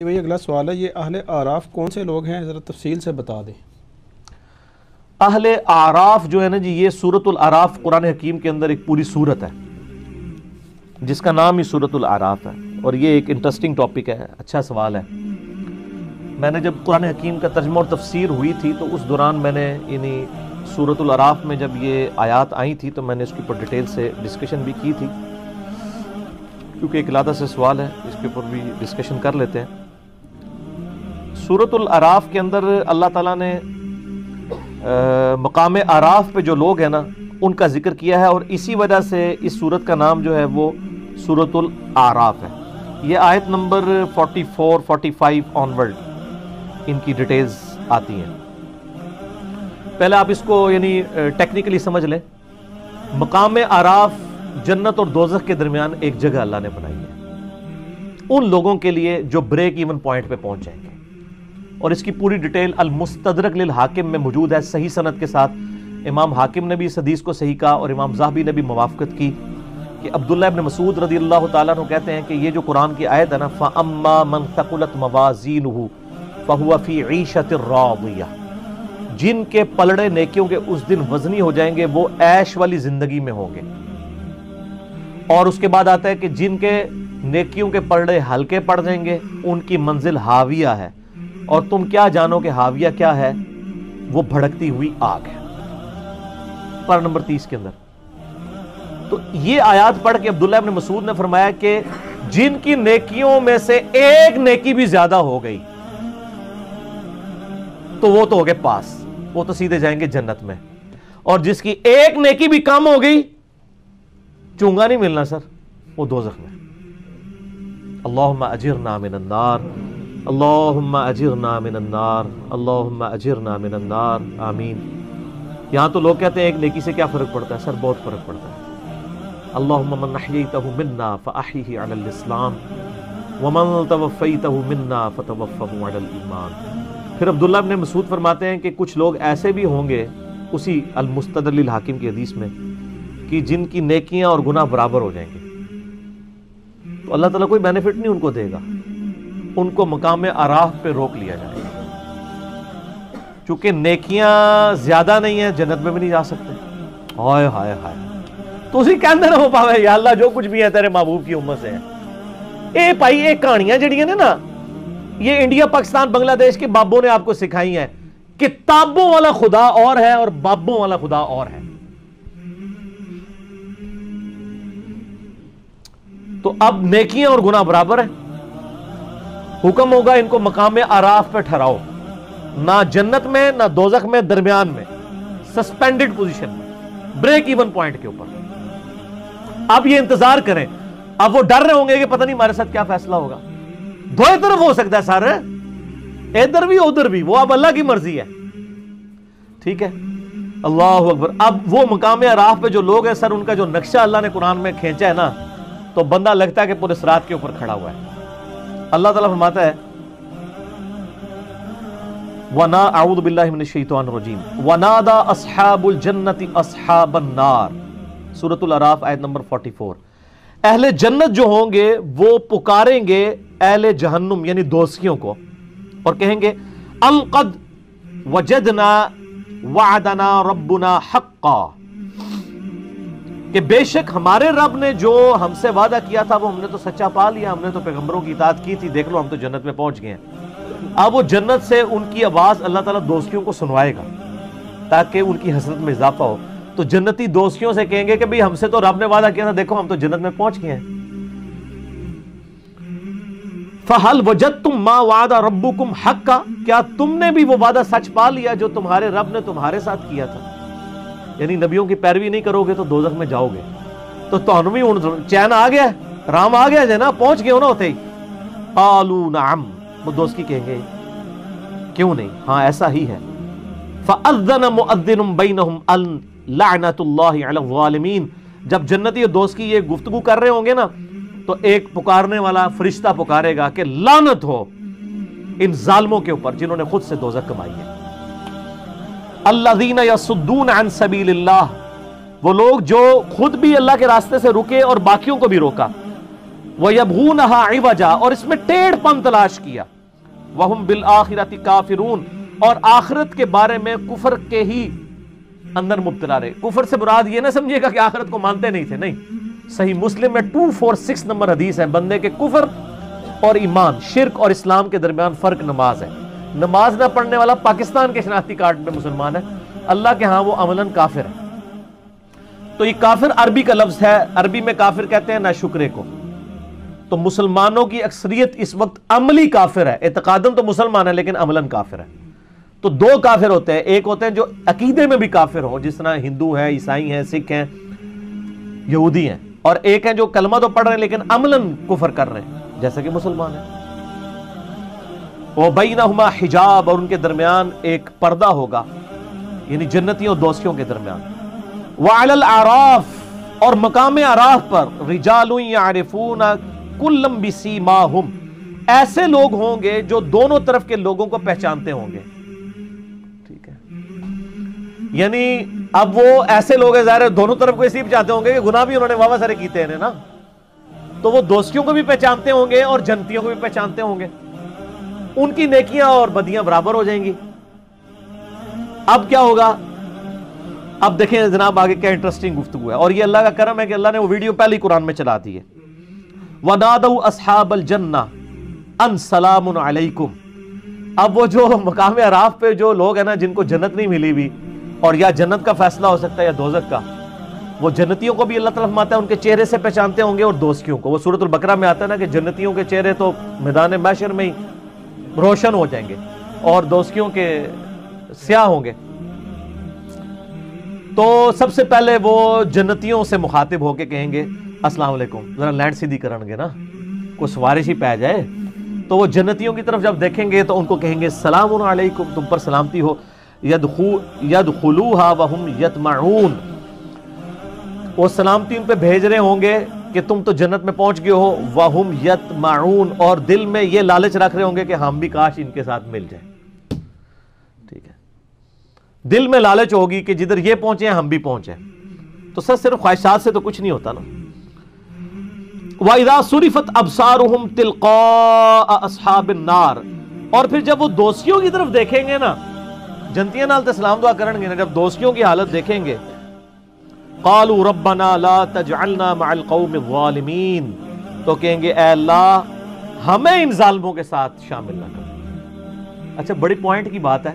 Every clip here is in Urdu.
بھائی اگلا سوال ہے، یہ اہل اعراف کون سے لوگ ہیں؟ ذرا تفصیل سے بتا دیں۔ اہل اعراف جو ہے نا جی، یہ سورۃ الاعراف قرآن حکیم کے اندر ایک پوری سورت ہے جس کا نام ہی سورۃ الاعراف ہے، اور یہ ایک انٹرسٹنگ ٹاپک ہے، اچھا سوال ہے۔ میں نے جب قرآن حکیم کا ترجمہ اور تفسیر ہوئی تھی تو اس دوران میں نے یعنی سورۃ الاعراف میں جب یہ آیات آئی تھی تو میں نے اس کے اوپر ڈیٹیل سے ڈسکشن بھی کی تھی، کیونکہ ایک علیحدہ سے سوال ہے، اس کے اوپر بھی ڈسکشن کر لیتے ہیں۔ سورۃ الاعراف کے اندر اللہ تعالیٰ نے مقام اعراف پہ جو لوگ ہیں نا ان کا ذکر کیا ہے، اور اسی وجہ سے اس سورت کا نام جو ہے وہ سورۃ الاعراف ہے۔ یہ آیت نمبر 44 45 آنورڈ ان کی ڈیٹیلز آتی ہیں۔ پہلے آپ اس کو یعنی ٹیکنیکلی سمجھ لیں، مقام اعراف جنت اور دوزخ کے درمیان ایک جگہ اللہ نے بنائی ہے ان لوگوں کے لیے جو بریک ایون پوائنٹ پہ پہنچ جائیں گے، اور اس کی پوری ڈیٹیل المستدرک للحاکم میں موجود ہے صحیح سند کے ساتھ۔ امام حاکم نے بھی اس حدیث کو صحیح کہا اور امام ذہبی نے بھی موافقت کی کہ عبداللہ ابن مسعود رضی اللہ تعالیٰ عنہ کہتے ہیں کہ یہ جو قرآن کی آیت ہے نا، فَأَمَّا مَنْ ثَقُلَتْ مَوَازِينُهُ فَهُوَ فِي عِيشَةٍ رَاضِيَةٍ، جن کے پلڑے نیکیوں کے اس دن وزنی ہو جائیں گے وہ عیش والی زندگی میں ہوں گے۔ اور اس کے بعد آتا ہے کہ جن کے نیکیوں کے پلڑے ہلکے پڑ جائیں گے ان کی منزل ہاویہ ہے، اور تم کیا جانو کہ ہاویہ کیا ہے؟ وہ بھڑکتی ہوئی آگ ہے، پارہ نمبر 30 کے اندر۔ تو یہ آیات پڑھ کے عبداللہ ابن مسعود نے فرمایا کہ جن کی نیکیوں میں سے ایک نیکی بھی زیادہ ہو گئی تو وہ تو ہو گئے پاس، وہ تو سیدھے جائیں گے جنت میں، اور جس کی ایک نیکی بھی کم ہو گئی، چونگا نہیں ملنا سر، وہ دوزخ میں۔ اللہم اجرنا من النار، اللہم اجرنا من النار، اللہم اجرنا من النار، آمین۔ یہاں تو لوگ کہتے ہیں ایک نیکی سے کیا فرق پڑتا ہے؟ سر بہت فرق پڑتا ہے۔ اللہم من احییتہ منا فاحیہ علی الاسلام ومن توفیتہ منا فتوفہ علی الایمان۔ پھر عبداللہ ابن مسعود فرماتے ہیں کہ کچھ لوگ ایسے بھی ہوں گے اسی المستدرک للحاکم کی حدیث میں کہ جن کی نیکیاں اور گناہ برابر ہو جائیں گے، تو اللہ تعالیٰ کوئی بینیفٹ نہیں ان کو دے گا، ان کو مقام اعراف پہ روک لیا جائے گا، چونکہ نیکیاں زیادہ نہیں ہیں جنت میں بھی نہیں جا سکتے۔ ہائے ہائے ہائے، تو اسی کے اندر ہو پاوے یا اللہ جو کچھ بھی ہے تیرے محبوب کی امت سے ہے۔ اے بھائی یہ کہانیاں جڑیاں نے نا، یہ انڈیا پاکستان بنگلہ دیش کے بابوں نے آپ کو سکھائی ہیں۔ کتابوں والا خدا اور ہے اور بابوں والا خدا اور ہے۔ تو اب نیکیاں اور گناہ برابر ہیں، حکم ہوگا ان کو مقام اعراف پہ ٹھہراؤ، نہ جنت میں نہ دوزخ میں، درمیان میں، سسپینڈڈ پوزیشن میں، بریک ایون پوائنٹ کے اوپر۔ اب یہ انتظار کریں، اب وہ ڈر رہے ہوں گے کہ پتہ نہیں ہمارے ساتھ کیا فیصلہ ہوگا۔ دو طرف ہو سکتا ہے سر، ادھر بھی ادھر بھی، وہ اب اللہ کی مرضی ہے، ٹھیک ہے۔ اللہ اکبر۔ اب وہ مقام اعراف پہ جو لوگ ہیں سر، ان کا جو نقشہ اللہ نے قرآن میں کھینچا ہے نا، تو بندہ لگتا ہے کہ پورے صراط کے اوپر کھڑا ہوا ہے۔ اللہ تعالیٰ فرماتا ہے اعوذ باللہ من الشیطان الرجیم وَنَادَى أَصْحَابُ الْجَنَّةِ أَصْحَابَ النَّارِ، سورۃ الاعراف آیت نمبر 44۔ اہل جنت جو ہوں گے وہ پکاریں گے اہل جہنم یعنی دوزخیوں کو، اور کہیں گے القد وجدنا وعدنا ربنا حقا، کہ بے شک ہمارے رب نے جو ہم سے وعدہ کیا تھا وہ ہم نے تو سچا پا لیا، ہم نے تو پیغمبروں کی اطاعت کی تھی، دیکھ لو ہم تو جنت میں پہنچ گئے ہیں۔ اب وہ جنت سے ان کی آواز اللہ تعالیٰ دوزخیوں کو سنوائے گا تاکہ ان کی حسرت میں اضافہ ہو، تو جنتی دوزخیوں سے کہیں گے کہ بھئی ہم سے تو رب نے وعدہ کیا تھا، دیکھو ہم تو جنت میں پہنچ گئے ہیں۔ فَهَلْ وَجَدْتُمْ مَا وَعَدَ رَبُّكُمْ حَقًّا، کیا تم نے بھی وہ وعدہ سچ پا لیا جو تمہارے رب نے تمہارے ساتھ کیا تھا؟ یعنی نبیوں کی پیروی نہیں کرو گے تو دوزخ میں جاؤ گے، تو تمہیں بھی چین آ گیا، رام آ گیا ہے نا، پہنچ گئے ہو نا ہوتے ہی۔ قالوا نعم، وہ دوست کی کہیں گے کیوں نہیں، ہاں ایسا ہی ہے۔ فَأَذَّنَ مُؤَذِّنٌ بَيْنَهُمْ أَن لَعْنَةُ اللَّهِ عَلَى الظَّالِمِينَ، جب جنتی اور دوست کی یہ گفتگو کر رہے ہوں گے نا، تو ایک پکارنے والا فرشتہ پکارے گا کہ لعنت ہو ان ظالموں کے اوپر جنہوں نے خود سے دوزخ کمائی ہے۔ الذین یصدون عن سبیل اللہ، وہ لوگ جو خود بھی اللہ کے راستے سے رکے اور باقیوں کو بھی روکا۔ وَيَبْغُونَهَا عِوَجًا، اور اس میں ٹیڑھ پن تلاش کیا، وَهُمْ بِالْآخِرَةِ كَافِرُونَ، اور آخرت کے بارے میں کفر کے ہی اندر مبتلا رہے۔ کفر سے مراد یہ نہ سمجھیے گا کہ آخرت کو مانتے نہیں تھے، نہیں، صحیح مسلم میں 246 نمبر حدیث ہے، بندے کے کفر اور ایمان، شرک اور اسلام کے درمیان فرق نماز ہے۔ نماز نہ پڑھنے والا پاکستان کے شناختی کارڈ میں مسلمان ہے، اللہ کے ہاں وہ عملاً کافر ہے۔ تو یہ کافر عربی کا لفظ ہے، عربی میں کافر کہتے ہیں ناشکرے کو۔ تو مسلمانوں کی اکثریت اس وقت عملی کافر ہے، اعتقاداً تو مسلمان ہے لیکن عملاً کافر ہے۔ تو دو کافر ہوتے ہیں، ایک ہوتے ہیں جو عقیدے میں بھی کافر ہو، جس طرح ہندو ہیں، عیسائی ہیں، سکھ ہیں، یہودی ہیں، اور ایک ہیں جو کلمہ تو پڑھ رہے ہیں لیکن عملاً کفر کر رہے ہیں، جیسا کہ مسلمان ہیں۔ وَبَيْنَهُمَا حجاب، اور ان کے درمیان ایک پردہ ہوگا، یعنی جنتیوں اور دوستیوں کے درمیان۔ وَعَلَى الْأَعْرَافِ، اور مقام اعراف پر، رِجَالٌ يَعْرِفُونَ كُلًّا بِسِيمَاهُمْ، ایسے لوگ ہوں گے جو دونوں طرف کے لوگوں کو پہچانتے ہوں گے۔ ٹھیک ہے، یعنی اب وہ ایسے لوگ ہیں، ظاہر ہے دونوں طرف کو اس لیے پہچانتے ہوں گے کہ گناہ بھی انہوں نے واہ سارے کیتے ہیں نا، تو وہ دوستیوں کو بھی پہچانتے ہوں گے اور جنتیوں کو بھی پہچانتے ہوں گے، ان کی نیکیاں اور بدیاں برابر ہو جائیں گی۔ اب کیا ہوگا؟ اب دیکھیں جناب آگے کیا انٹرسٹنگ گفتگو ہے، اور یہ اللہ کا کرم ہے کہ اللہ نے وہ ویڈیو پہلی قرآن میں چلا دی ہے۔ وَنَادَوْا أَصْحَابَ الْجَنَّةِ أَنْ سَلَامٌ عَلَيْكُمْ، اب وہ جو مقام اعراف پہ جو لوگ ہیں نا جن کو جنت نہیں ملی بھی، اور یا جنت کا فیصلہ ہو سکتا ہے یا دوزخ کا، وہ جنتیوں کو بھی اللہ تعالیٰ فرماتا ہے ان کے چہرے سے پہچانتے ہوں گے، اور دوستیوں کو، وہ سورۃ البقرہ میں آتا ہے نا کہ جنتیوں کے چہرے تو میدان محشر میں ہی روشن ہو جائیں گے اور دوستیوں کے سیاہ ہوں گے۔ تو سب سے پہلے وہ جنتیوں سے مخاطب ہو کے کہیں گے السلام علیکم، ذرا لینڈ سیدھی کرن گے نا، کوئی سوارش ہی پہ جائے، تو وہ جنتیوں کی طرف جب دیکھیں گے تو ان کو کہیں گے سلام علیکم، تم پر سلامتی ہو، یدخلوها وهم یطمعون، وہ سلامتی ان پہ بھیج رہے ہوں گے کہ تم تو جنت میں پہنچ گئے ہو، وهم یطمعون، اور دل میں یہ لالچ رکھ رہے ہوں گے کہ ہم بھی کاش ان کے ساتھ مل جائیں۔ ٹھیک ہے، دل میں لالچ ہوگی کہ جدھر یہ پہنچے ہیں ہم بھی پہنچے، تو سر صرف خواہشات سے تو کچھ نہیں ہوتا نا۔ وَإِذَا صُرِفَتْ أَبْصَارُهُمْ تِلْقَاءَ أَصْحَابِ النَّارِ، اور پھر جب وہ دوستیوں کی طرف دیکھیں گے نا، جنتیاں نال تے سلام دعا کرن گے نا، جب دوستیوں کی حالت دیکھیں گے، قَالُوا رَبَّنَا لَا تَجْعَلْنَا مَعَ الْقَوْمِ الظَّالِمِينَ، تو کہیں گے اے اللہ ہمیں ان ظالموں کے ساتھ شامل نہ کر۔ اچھا بڑی پوائنٹ کی بات ہے،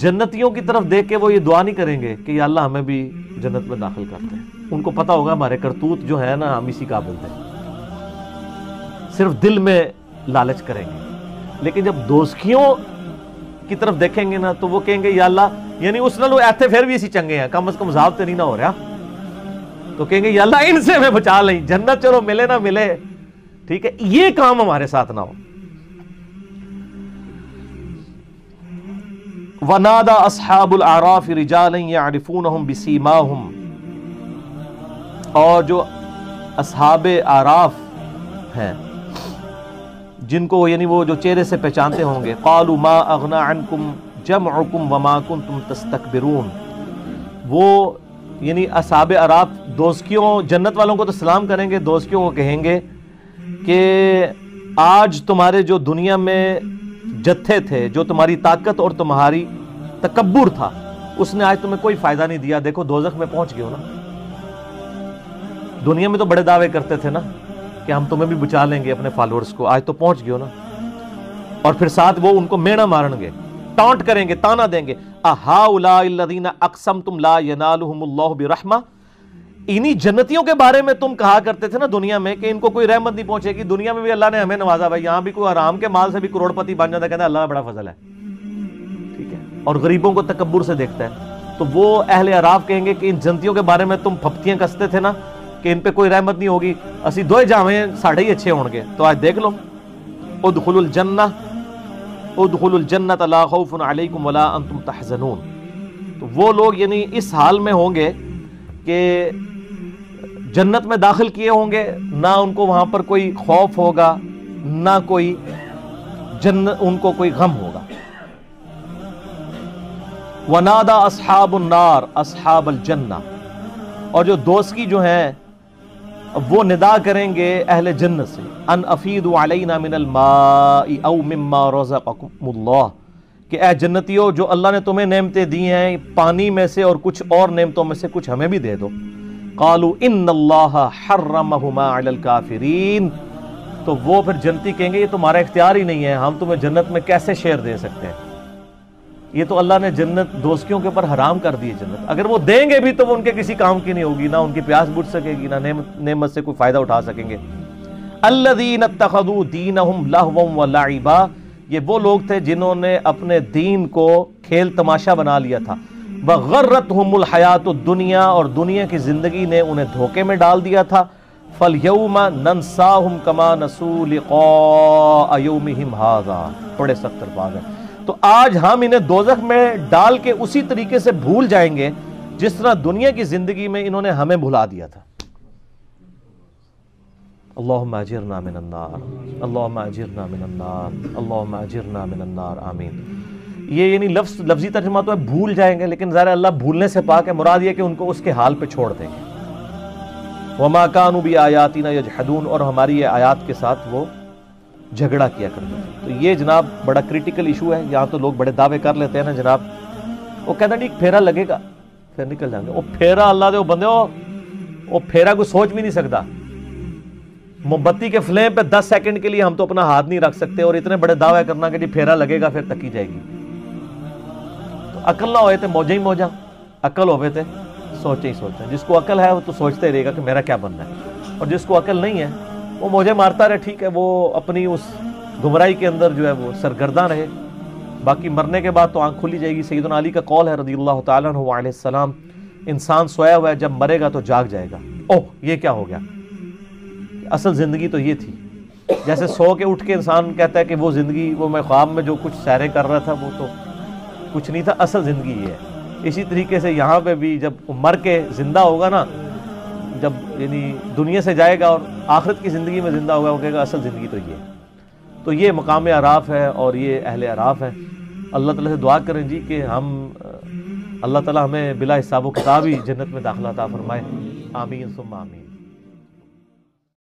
جنتیوں کی طرف دیکھ کے وہ یہ دعا نہیں کریں گے کہ یا اللہ ہمیں بھی جنت میں داخل کرتے ہیں، ان کو پتا ہوگا ہمارے کرتوت جو ہے نا ہم اسی قابل تھے، صرف دل میں لالچ کریں گے۔ لیکن جب دوستیوں کی طرف دیکھیں گے نا تو وہ کہیں گے یا اللہ، یعنی اس نالوں ایتھے پھر بھی اسی چنگے ہیں، کم از کم عذاب تو نہیں نہ ہو رہا، تو کہیں گے یا اللہ ان سے ہمیں بچا لیں، جنت چلو ملے نہ ملے، ٹھیک ہے، یہ کام ہمارے ساتھ نہ ہو۔ وَنَادَى أَصْحَابُ الْأَعْرَافِ رِجَالًا يَعْرِفُونَهُمْ بِسِيمَاهُمْ، اور جو اصحاب اعراف ہیں جن کو یعنی وہ جو چہرے سے پہچانتے ہوں گے، قَالُوا مَا أَغْنَى عَنْكُمْ جَمْعُكُمْ وَمَا كُنْتُمْ تَسْتَكْبِرُونَ، وہ یعنی اصحاب اعراف دوستیوں جنت والوں کو تو سلام کریں گے، دوستیوں کو کہیں گے کہ آج تمہارے جو دنیا میں جتھے تھے، جو تمہاری طاقت اور تمہاری تکبر تھا، اس نے آج تمہیں کوئی فائدہ نہیں دیا، دیکھو دوزخ میں پہنچ گئے ہو نا۔ دنیا میں تو بڑے دعوے کرتے تھے نا کہ ہم تمہیں بھی بچا لیں گے اپنے فالورز کو، آج تو پہنچ گئے ہو نا۔ اور پھر ساتھ وہ ان کو مینا مارن گے، ٹانٹ کریں گے، تانا دیں گے، اَهَٰؤُلَاءِ الَّذِينَ أَقْسَمْتُمْ لَا يَنَالُهُمُ اللَّهُ بِرَحْمَةٍ، انہی جنتیوں کے بارے میں تم کہا کرتے تھے نا دنیا میں کہ ان کو کوئی رحمت نہیں پہنچے گی، دنیا میں بھی اللہ نے ہمیں نوازا، بھائی یہاں بھی کوئی حرام کے مال سے بھی کروڑ پتی بن جاتا ہے، کہتا ہے اللہ کا بڑا فضل ہے، ٹھیک ہے، اور غریبوں کو تکبر سے دیکھتا ہے۔ تو وہ اہل اعراف کہیں گے کہ ان جنتیوں کے بارے میں تم پھپتیاں کستے تھے نا کہ ان پہ کوئی رحمت نہیں ہوگی، اسی دوئے جاویں ساڑھے ہی اچھے ہوں گے، تو آج دیکھ لو، ادخلوا الجنۃ لا خوف علیکم ولا انتم تحزنون۔ تو وہ لوگ یعنی اس حال میں ہوں گے کہ جنت میں داخل کیے ہوں گے، نہ ان کو وہاں پر کوئی خوف ہوگا، نہ کوئی ان کو کوئی غم ہوگا۔ وَنَادَى أَصْحَابُ النَّارِ أَصْحَابَ الْجَنَّةِ، اور جو دوست کی جو ہیں وہ ندا کریں گے اہل جنت سے ان افیدوا علینا من الماء او مما رزقکم اللہ، کہ اے جنتیوں جو اللہ نے تمہیں نعمتیں دی ہیں پانی میں سے اور کچھ اور نعمتوں میں سے کچھ ہمیں بھی دے دو۔ قالوا ان اللہ حرمہما علی الکافرین، تو وہ پھر جنتی کہیں گے یہ تمہارا اختیار ہی نہیں ہے، ہم تمہیں جنت میں کیسے شیئر دے سکتے ہیں، یہ تو اللہ نے جنت دوستیوں کے اوپر حرام کر دی ہے جنت، اگر وہ دیں گے بھی تو وہ ان کے کسی کام کی نہیں ہوگی، نہ ان کی پیاس بجھ سکے گی، نہ نعمت سے کوئی فائدہ اٹھا سکیں گے۔ الذین اتخذوا دینہم لہوا ولعبا، یہ وہ لوگ تھے جنہوں نے اپنے دین کو کھیل تماشا بنا لیا تھا، وغرتہم الحیات الدنیا، اور دنیا کی زندگی نے انہیں دھوکے میں ڈال دیا تھا۔ فَالْيَوْمَ نَنْسَاهُمْ كَمَا نَسُوا لِقَاءَ يَوْمِهِمْ هَذَا، بڑے سخت الفاظ ہیں۔ تو آج ہم انہیں دوزخ میں ڈال کے اسی طریقے سے بھول جائیں گے جس طرح دنیا کی زندگی میں انہوں نے ہمیں بھلا دیا تھا۔ اللہم اجرنا من النار، اللہم اجرنا من النار، اللہم اجرنا من النار، آمین۔ یہ یعنی لفظی ترجمہ تو ہے بھول جائیں گے، لیکن ظاہر اللہ بھولنے سے پاک ہے، مراد یہ کہ ان کو اس کے حال پہ چھوڑ دیں گے۔ وما كانوا بآیاتنا یجحدون، اور ہماری یہ آیات کے ساتھ وہ جھگڑا کیا کرتے تھے۔ تو یہ جناب بڑا کریٹیکل ایشو ہے، یہاں تو لوگ بڑے دعوے کر لیتے ہیں نا جناب، وہ کہتے ہیں نہیں پھیرا لگے گا پھر نکل جائیں گے، وہ پھیرا اللہ دے وہ بندے وہ پھیرا کوئی سوچ بھی نہیں سکتا۔ موم بتی کے فلیم پہ 10 سیکنڈ کے لیے ہم تو اپنا ہاتھ نہیں رکھ سکتے، اور اتنے بڑے دعوے کرنا کہ جی پھیرا لگے گا پھر تکی جائے گی۔ تو عقل نہ ہوئے تھے موجہ ہی موجہ، عقل ہوئے تھے سوچے ہی سوچے۔ جس کو عقل ہے وہ تو سوچتے رہے گا کہ میرا کیا بننا ہے، اور جس کو عقل نہیں ہے وہ موجے مارتا رہے، ٹھیک ہے، وہ اپنی اس گمراہی کے اندر جو ہے وہ سرگرداں رہے، باقی مرنے کے بعد تو آنکھ کھلی جائے گی۔ سیدنا علی کا قول ہے رضی اللہ تعالیٰ عنہ علیہ السلام، انسان سویا ہوا ہے، جب مرے گا تو جاگ جائے گا۔ اوہ یہ کیا ہو گیا، اصل زندگی تو یہ تھی۔ جیسے سو کے اٹھ کے انسان کہتا ہے کہ وہ زندگی، وہ میں خواب میں جو کچھ سیرے کر رہا تھا وہ تو کچھ نہیں تھا، اصل زندگی یہ ہے۔ اسی طریقے سے یہاں پہ بھی جب مر کے زندہ ہوگا نا، جب یعنی دنیا سے جائے گا اور آخرت کی زندگی میں زندہ ہوگا، وہ کہے گا اصل زندگی تو یہ ہے۔ تو یہ مقام اعراف ہے اور یہ اہل اعراف ہے۔ اللہ تعالیٰ سے دعا کریں جی کہ ہم اللہ تعالیٰ ہمیں بلا حساب و کتاب ہی جنت میں داخلہ عطا فرمائے، آمین ثم آمین۔